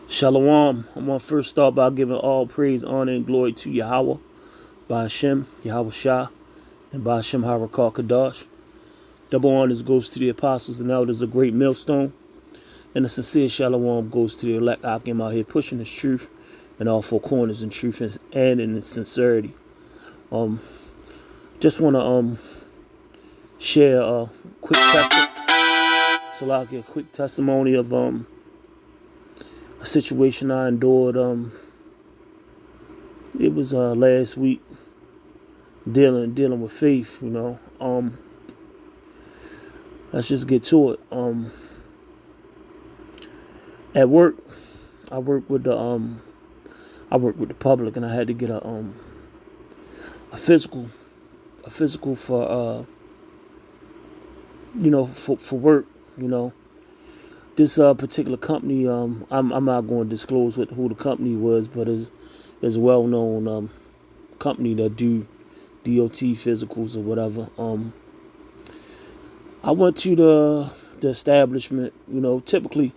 Shalom. I'm going to first start by giving all praise, honor, and glory to Yahweh, by Hashem, Yahweh Shah, and by Hashem Harakal Kadash. Double honors goes to the apostles and elders of Great Millstone, and a sincere shalom goes to the elect Akim out here pushing this truth in all four corners in truth and in sincerity. Just want to share a quick testimony of a situation I endured. It was last week, dealing with faith. Let's just get to it. At work, I work with the public, and I had to get a physical for for work. This particular company, I'm not going to disclose who the company was, but is a well-known company that do DOT physicals or whatever. I went to the establishment. Typically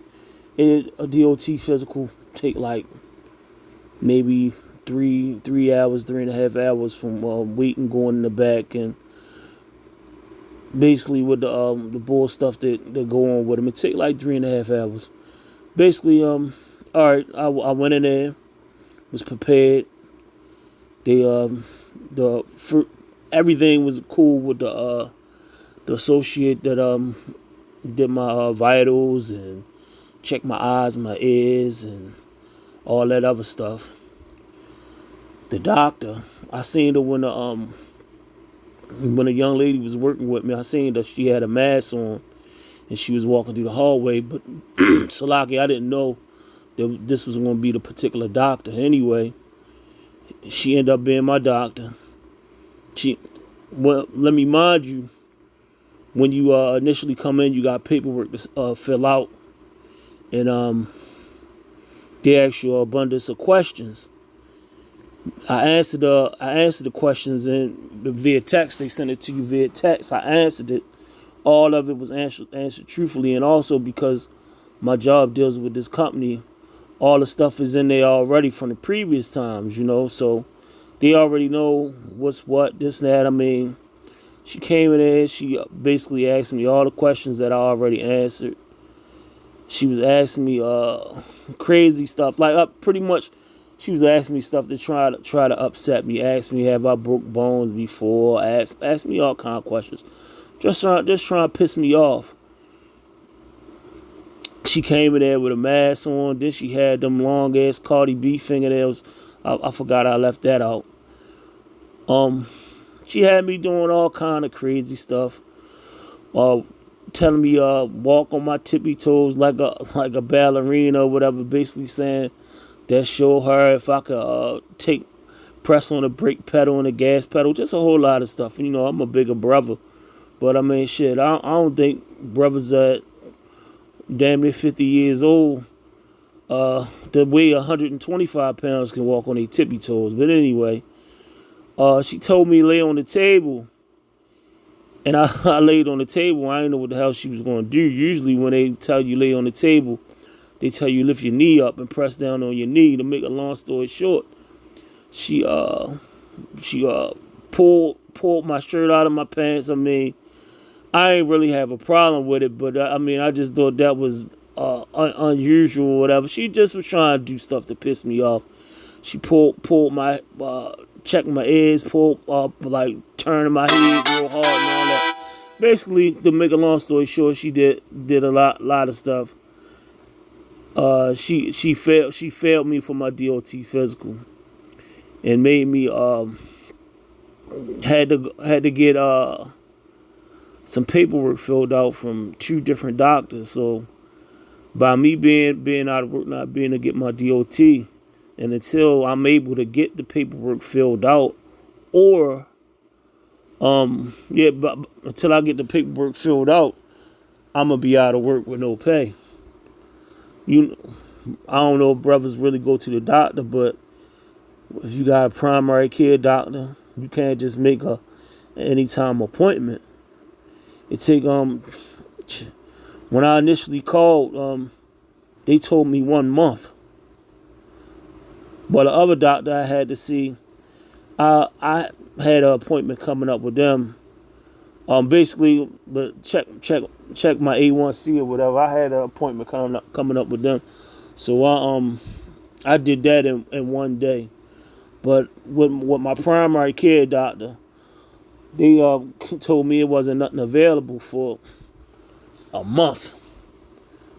a DOT physical take like maybe 3 hours, 3.5 hours from waiting, going in the back, and basically with the bull stuff that go on with them. It take like 3.5 hours. Basically, all right, I went in there, was prepared. They everything was cool with the associate that did my vitals and checked my eyes, my ears, and all that other stuff. The doctor, I seen her when a young lady was working with me. I seen that she had a mask on and she was walking through the hallway. But Salaki, I didn't know that this was going to be the particular doctor. Anyway, she ended up being my doctor. Let me mind you, when you initially come in, you got paperwork to fill out, and they ask you an abundance of questions. I answered the questions via text. They sent it to you via text. I answered it. All of it was answered truthfully, and also because my job deals with this company, all the stuff is in there already from the previous times, so they already know what's what, this and that. I mean, she came in there, she basically asked me all the questions that I already answered. She was asking me crazy stuff, like pretty much. She was asking me stuff to try to upset me. Asked me, have I broke bones before? Asked me all kind of questions. Just trying to piss me off. She came in there with a mask on. Then she had them long ass Cardi B fingernails. I forgot I left that out. She had me doing all kind of crazy stuff. Telling me walk on my tippy toes like a ballerina or whatever. Basically saying that show her if I could press on the brake pedal and the gas pedal. Just a whole lot of stuff. I'm a bigger brother. But I mean, shit, I don't think brothers that damn near 50 years old that weigh 125 pounds can walk on their tippy toes. But anyway, she told me lay on the table. And I laid on the table. I didn't know what the hell she was going to do. Usually when they tell you lay on the table, they tell you lift your knee up and press down on your knee. To make a long story short, she pulled my shirt out of my pants. I mean, I ain't really have a problem with it, but I mean, I just thought that was unusual or whatever. She just was trying to do stuff to piss me off. She pulled my checked my ears, pulled like turning my head real hard and all that. Basically, to make a long story short, she did a lot of stuff. She failed me for my DOT physical and made me had to get some paperwork filled out from 2 different doctors. So by me being out of work, not being able to get my DOT, and until I'm able to get the paperwork filled out, or but until I get the paperwork filled out, I'm gonna be out of work with no pay. I don't know if brothers really go to the doctor, but if you got a primary care doctor, you can't just make a anytime appointment. It take when I initially called, they told me 1 month. But the other doctor I had to see, I had an appointment coming up with them. Basically, but check my A1C or whatever. I had an appointment coming up with them, so I did that in one day. But with my primary care doctor, they told me it wasn't nothing available for a month.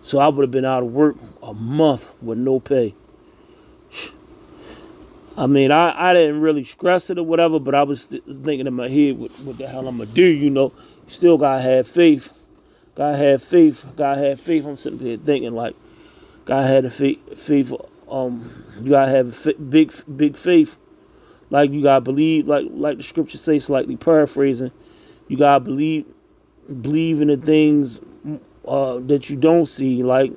So I would have been out of work a month with no pay. I mean, I didn't really stress it or whatever, but I was thinking in my head, what the hell I'm going to do, you know. Still got to have faith. Gotta have faith. Gotta have faith. I'm sitting here thinking, like, gotta have the faith. You gotta have big faith. Like, you gotta believe, like the scripture says, slightly paraphrasing. You gotta believe in the things that you don't see. Like,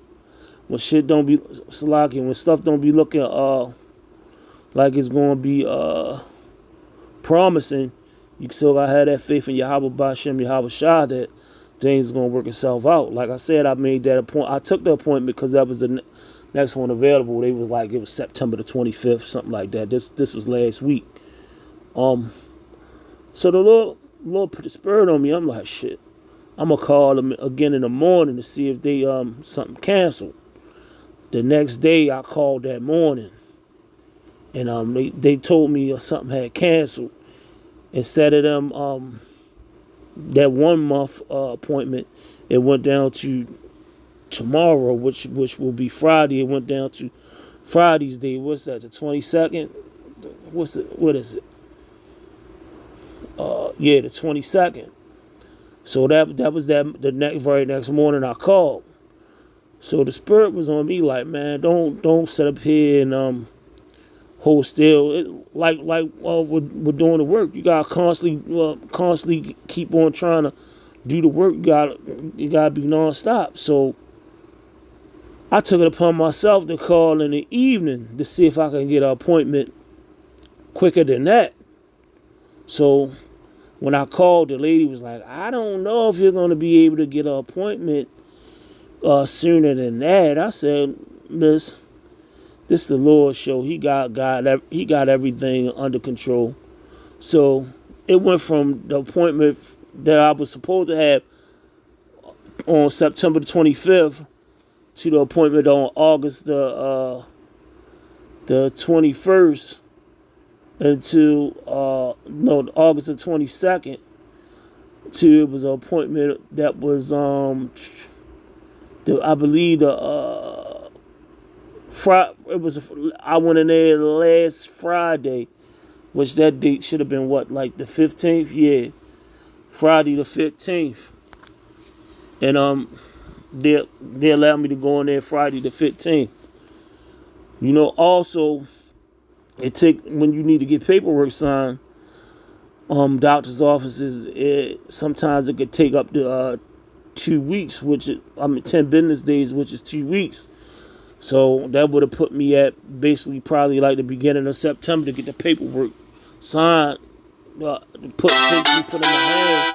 when shit don't be slacking, when stuff don't be looking like it's gonna be promising, you still gotta have that faith in Yahweh Bashem, Yahweh Shah, that things gonna work itself out. Like I said, I made that appointment. I took the appointment because that was the next one available. They was like, it was September the 25th, something like that. This was last week. So the Lord put the spirit on me. I'm like, shit, I'm gonna call them again in the morning to see if they something canceled. The next day I called that morning, and they told me something had canceled. Instead of them that 1 month appointment, it went down to tomorrow, which will be Friday. It went down to Friday's day. What's that? The 22nd? What is it? Yeah, the 22nd. So that was the very next morning I called. So the spirit was on me like, man, don't sit up here and hold still. We're doing the work. You gotta constantly keep on trying to do the work. You gotta be nonstop. So I took it upon myself to call in the evening to see if I can get an appointment quicker than that. So when I called, the lady was like, I don't know if you're gonna be able to get an appointment sooner than that. I said, Miss, this is the Lord's show. He got everything under control. So it went from the appointment that I was supposed to have on September the 25th to the appointment on August the 21st until August the 22nd. To it was an appointment that was I believe I went in there last Friday, which that date should have been what, like the 15th? Yeah, Friday the 15th. And they allowed me to go in there Friday the 15th. You know, also, when you need to get paperwork signed, doctor's offices, sometimes it could take up to 2 weeks, 10 business days, which is 2 weeks. So that would have put me at basically probably like the beginning of September to get the paperwork signed, put in my hand,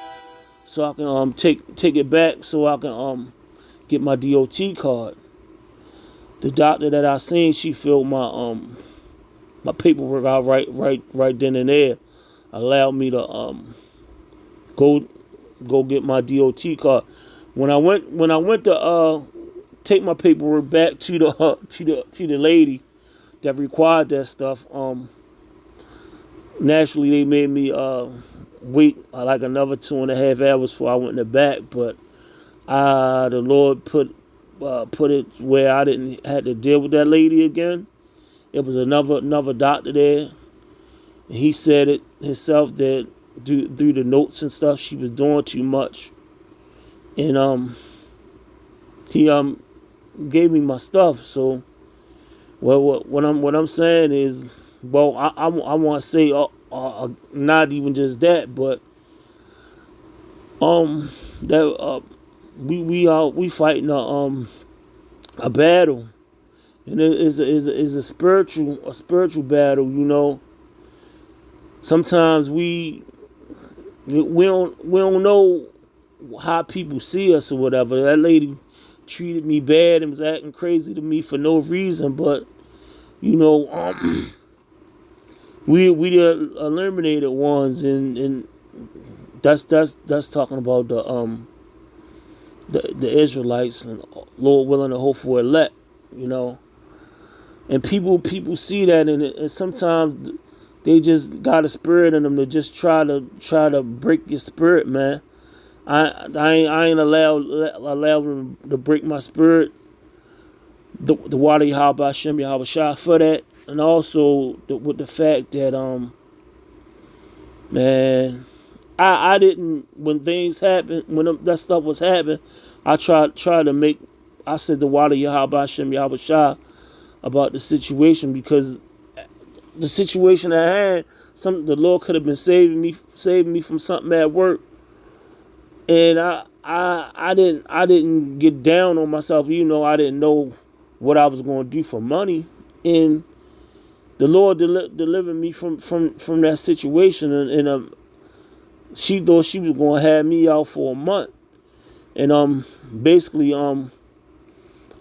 so I can take it back, so I can get my DOT card. The doctor that I seen, she filled my paperwork out right then and there, allowed me to go get my DOT card. When I went to take my paperwork back to the lady that required that stuff, naturally they made me wait like another 2.5 hours before I went in the back. But the Lord put it where I didn't have to deal with that lady again. It was another doctor there, and he said it himself that through the notes and stuff, she was doing too much, and he gave me my stuff. So, well, what I'm saying is, well, I want to say not even just that, but that we fighting a battle, and it is a spiritual battle. You know, sometimes we don't know how people see us or whatever. That lady treated me bad and was acting crazy to me for no reason, but You know, we the eliminated ones, and that's talking about the Israelites, and Lord willing, the hopeful elect. You know, and people see that, and sometimes they just got a spirit in them to just try to break your spirit, man. I ain't allow them to break my spirit. The water Yahweh Hashem Yahweh Shah for that, and also with the fact that man, I didn't, when things happened, when that stuff was happening, I tried to make, I said the water Yahweh Hashem Yahweh Shah about the situation, because the situation I had, the Lord could have been saving me from something at work, and I didn't get down on myself. You know, I didn't know what I was going to do for money, and the Lord delivered me from that situation, and she thought she was going to have me out for a month, and basically I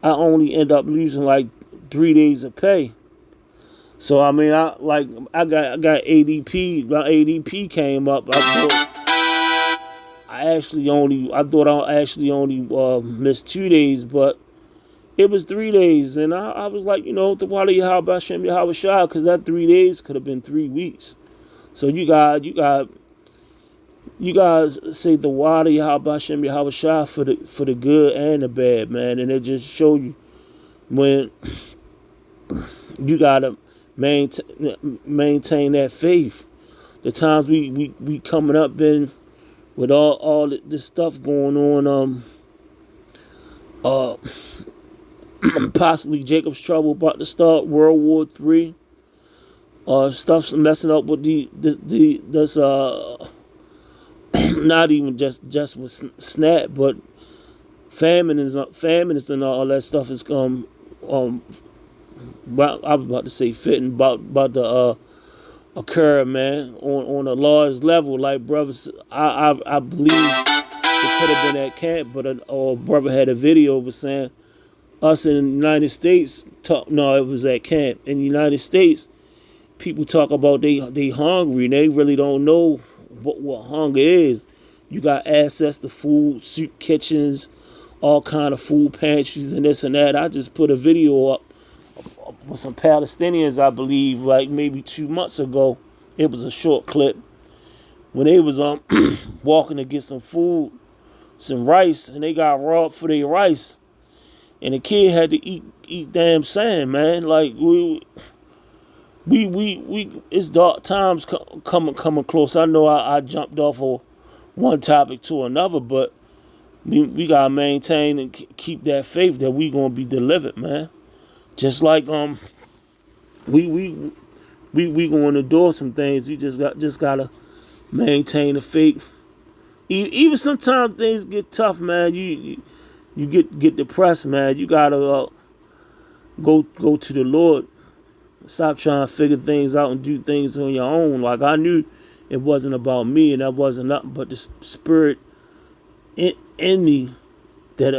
only end up losing like 3 days of pay. So I mean, I got ADP. My ADP came up. I thought I actually only missed 2 days, but it was 3 days, and I was like, you know, the water Yahweh Hashem Yahweh Shah, because that 3 days could have been 3 weeks. So you guys say the water Yahweh Hashem Yahweh Shah for the good and the bad, man, and it just show you when you gotta maintain that faith. The times we coming up in with all this stuff going on, possibly Jacob's trouble about to start, World War III, stuff's messing up with this not even just with SNAP, but famine and all that stuff is I was about to say fitting about to occur, man, on a large level. Like brothers, I believe it could have been at camp, but a brother had a video was saying us in the United States no, it was at camp. In the United States, people talk about they hungry, and they really don't know what hunger is. You got access to food, soup kitchens, all kind of food pantries and this and that. I just put a video up with some Palestinians, I believe, like maybe 2 months ago. It was a short clip when they was walking to get some food, some rice, and they got robbed for their rice, and the kid had to eat damn sand, man. Like we it's dark times coming close. I know I jumped off of one topic to another, but we gotta maintain and keep that faith that we gonna be delivered, man. Just like we going to do some things. We just gotta maintain the faith. Even sometimes things get tough, man. You get depressed, man. You gotta go to the Lord. Stop trying to figure things out and do things on your own. Like I knew it wasn't about me, and that wasn't nothing but the spirit in me that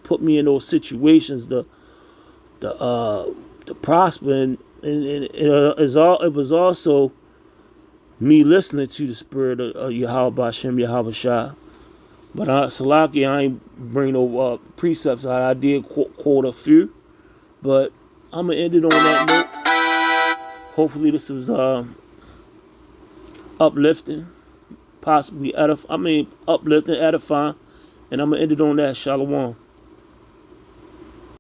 put me in those situations to prosper, and it was also me listening to the spirit of Yahweh Hashem Yahweh Shah. But Salaki, I ain't bring no precepts out. I did quote a few, but I'm gonna end it on that note. Hopefully this was uplifting, possibly uplifting, edifying, and I'm gonna end it on that. Shalom.